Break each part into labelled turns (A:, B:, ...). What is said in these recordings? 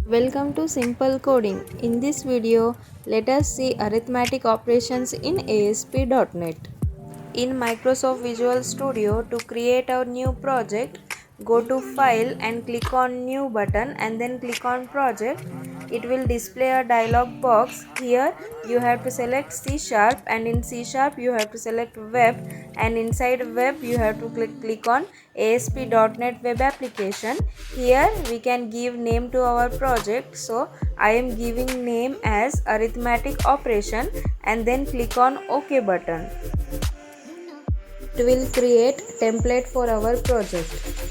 A: Welcome to Simple Coding. In this video, let us see arithmetic operations in Asp.NET. In Microsoft Visual Studio, to create a new project, go to File and click on New button and then click on Project. It will display a dialog box. Here you have to select C# and in C# you have to select Web, and inside Web you have to click on Asp.NET Web Application. Here we can give name to our project, so I am giving name as Arithmetic Operation and then click on OK button. It will create template for our project.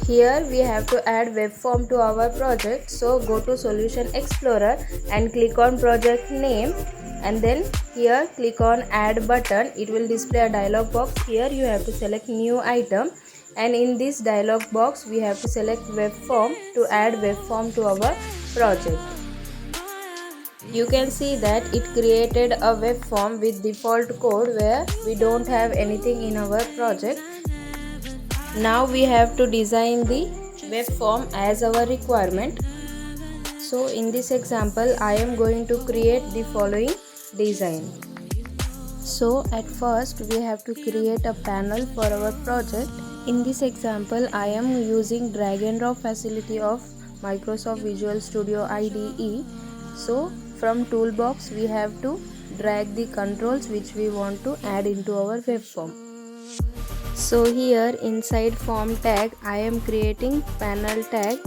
A: Here we have to add web form to our project, so go to Solution Explorer and click on project name and then here click on add button. It will display a dialog box. Here you have to select new item, and in this dialog box we have to select web form to add web form to our project. You can see that it created a web form with default code where we don't have anything in our project. Now we have to design the web form as our requirement. So in this example, I am going to create the following design. So at first we have to create a panel for our project. In this example, I am using drag and drop facility of Microsoft Visual Studio IDE. So from toolbox we have to drag the controls which we want to add into our web form. So here inside form tag I am creating panel tag,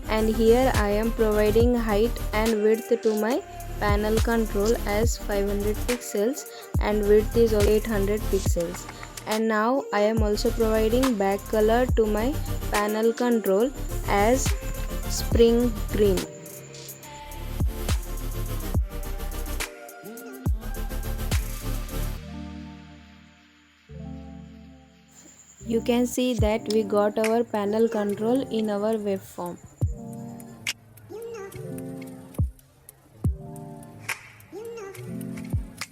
A: and here I am providing height and width to my panel control as 500 pixels and width is 800 pixels. And now I am also providing back color to my panel control as spring green. You can see that we got our panel control in our web form.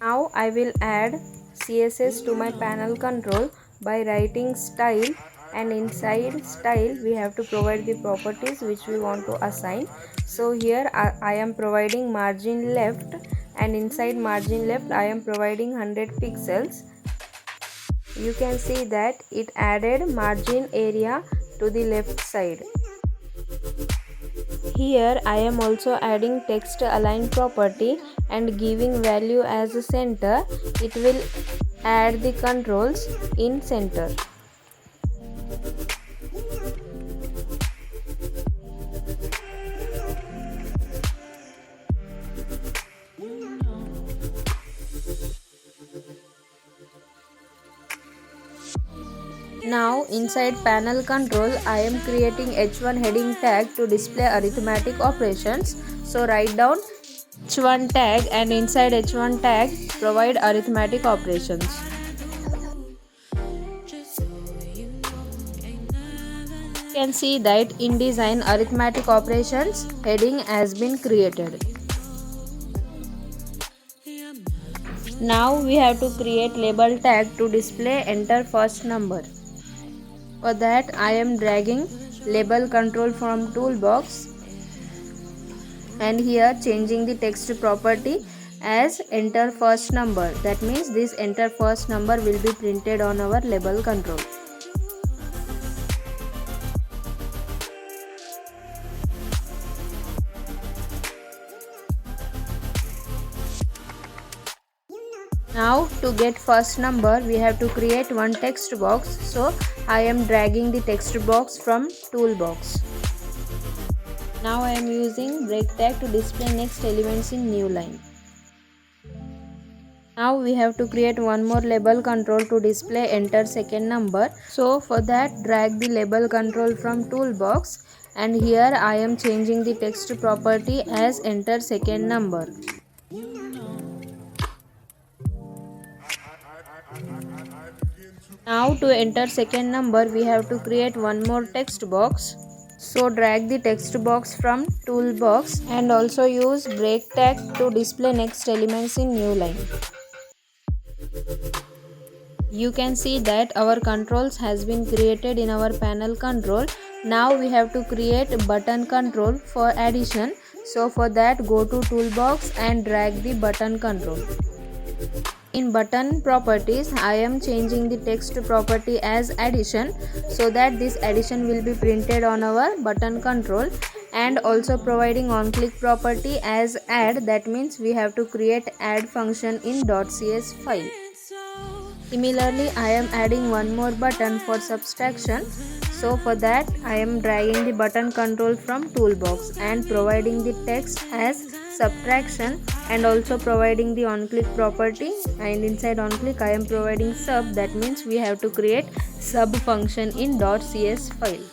A: Now I will add CSS to my panel control by writing style, and inside style we have to provide the properties which we want to assign. So here I am providing margin left, and inside margin left I am providing 100 pixels. You can see that it added margin area to the left side. Here I am also adding text align property and giving value as a center. It will add the controls in center. Now inside panel control I am creating h1 heading tag to display arithmetic operations. So write down h1 tag and inside h1 tag provide arithmetic operations. You can see that in design arithmetic operations heading has been created. Now we have to create label tag to display enter first number. For that I am dragging label control from toolbox and here changing the text property as enter first number. That means this enter first number will be printed on our label control. Now to get first number we have to create one text box, so I am dragging the text box from toolbox. Now I am using break tag to display next elements in new line. Now we have to create one more label control to display enter second number. So for that drag the label control from toolbox and here I am changing the text property as enter second number. Now to enter second number we have to create one more text box. So drag the text box from toolbox and also use break tag to display next elements in new line. You can see that our controls has been created in our panel control. Now we have to create button control for addition. So for that, go to toolbox and drag the button control. In button properties, I am changing the text property as addition so that this addition will be printed on our button control, and also providing on click property as add. That means we have to create add function in .cs file. Similarly, I am adding one more button for subtraction. So for that, I am dragging the button control from toolbox and providing the text as subtraction, and also providing the on click property, and inside on click I am providing sub. That means we have to create sub function in .cs file.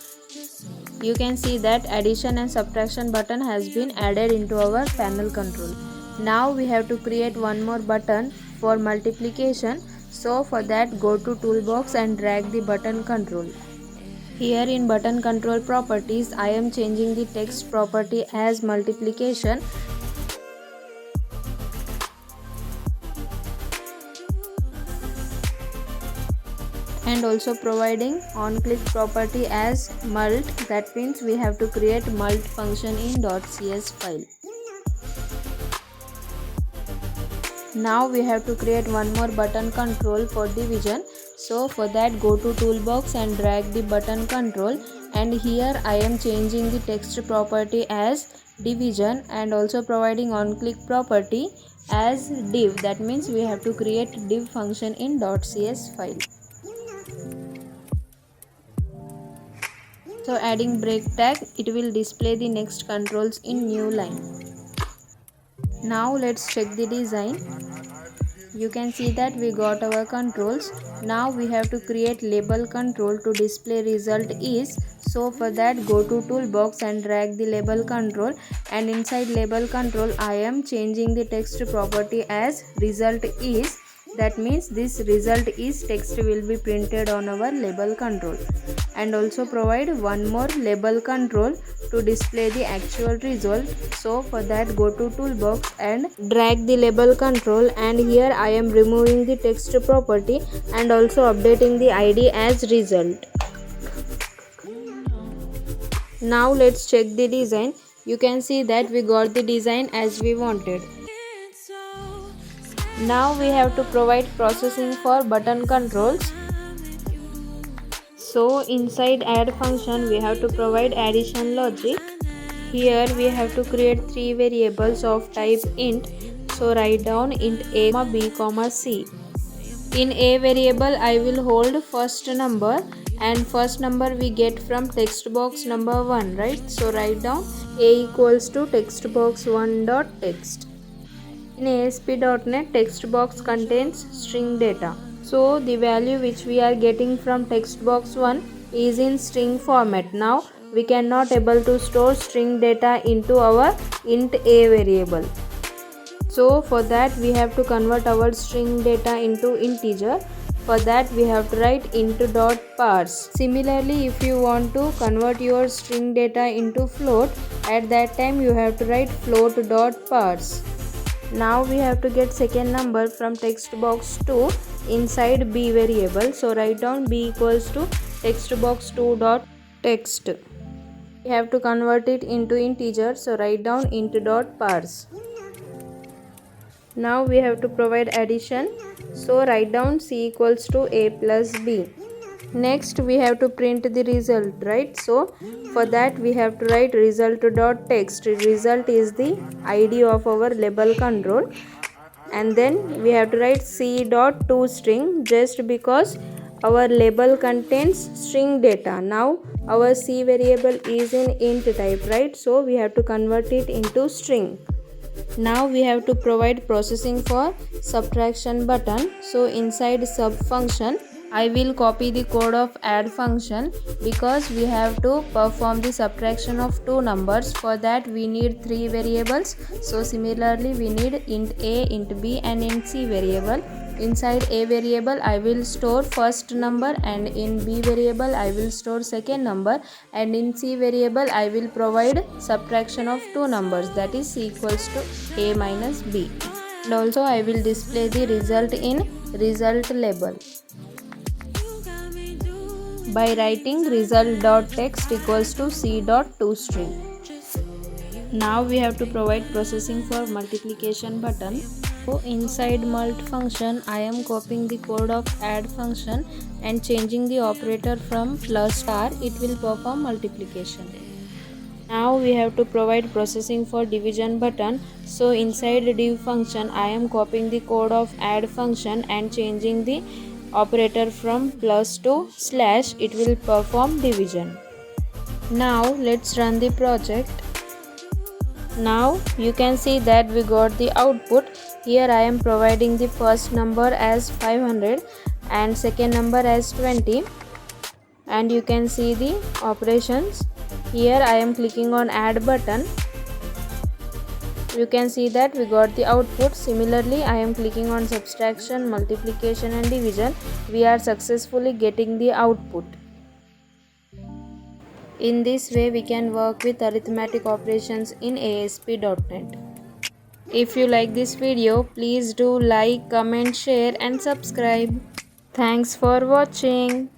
A: You can see that addition and subtraction button has been added into our panel control. Now we have to create one more button for multiplication. So for that, go to toolbox and drag the button control. Here in button control properties, I am changing the text property as multiplication, and also providing on click property as mult. That means we have to create mult function in .cs file. Now we have to create one more button control for division. So for that, go to toolbox and drag the button control, and here I am changing the text property as division, and also providing on click property as div. That means we have to create div function in .cs file. So adding break tag, it will display the next controls in new line. Now let's check the design. You can see that we got our controls. Now we have to create label control to display result is. So for that, go to toolbox and drag the label control, and inside label control I am changing the text property as result is. That means this result is text will be printed on our label control, and also provide one more label control to display the actual result. So for that, go to toolbox and drag the label control, and here I am removing the text property and also updating the ID as result. Now let's check the design. You can see that we got the design as we wanted. Now we have to provide processing for button controls. So inside add function we have to provide addition logic. Here we have to create three variables of type int. So write down int a, b, c. In a variable I will hold first number, and first number we get from text box number 1, right? So write down a equals to text box 1 dot text. In Asp.NET, text box contains string data. So the value which we are getting from text box 1 is in string format. Now we cannot able to store string data into our int a variable. So for that we have to convert our string data into integer. For that we have to write int.parse. Similarly, if you want to convert your string data into float, at that time you have to write float.parse. Now we have to get second number from text box 2 inside b variable. So write down b equals to text box 2 dot text. We have to convert it into integer. So write down int.parse. Now we have to provide addition. So write down c equals to a plus b. Next we have to print the result, right? So for that we have to write result.text. Result is the ID of our label control, and then we have to write c.toString just because our label contains string data. Now our c variable is in int type, right? So we have to convert it into string. Now we have to provide processing for subtraction button. So inside sub function I will copy the code of add function because we have to perform the subtraction of two numbers. For that we need three variables. So similarly we need int a, int b and int c variable. Inside a variable I will store first number, and in b variable I will store second number, and in c variable I will provide subtraction of two numbers, that is c equals to a minus b. And also I will display the result in result label. by writing result.text equals to c.toString. Now we have to provide processing for multiplication button. So inside mult function I am copying the code of add function and changing the operator from plus star. It will perform multiplication. Now we have to provide processing for division button. So inside div function I am copying the code of add function and changing the operator from plus to slash. It will perform division. Now let's run the project. Now you can see that we got the output. Here I am providing the first number as 500 and second number as 20, and you can see the operations. Here I am clicking on add button. You can see that we got the output. Similarly, I am clicking on subtraction, multiplication and division. We are successfully getting the output. In this way, we can work with arithmetic operations in Asp.NET. If you like this video, please do like, comment, share and subscribe. Thanks for watching.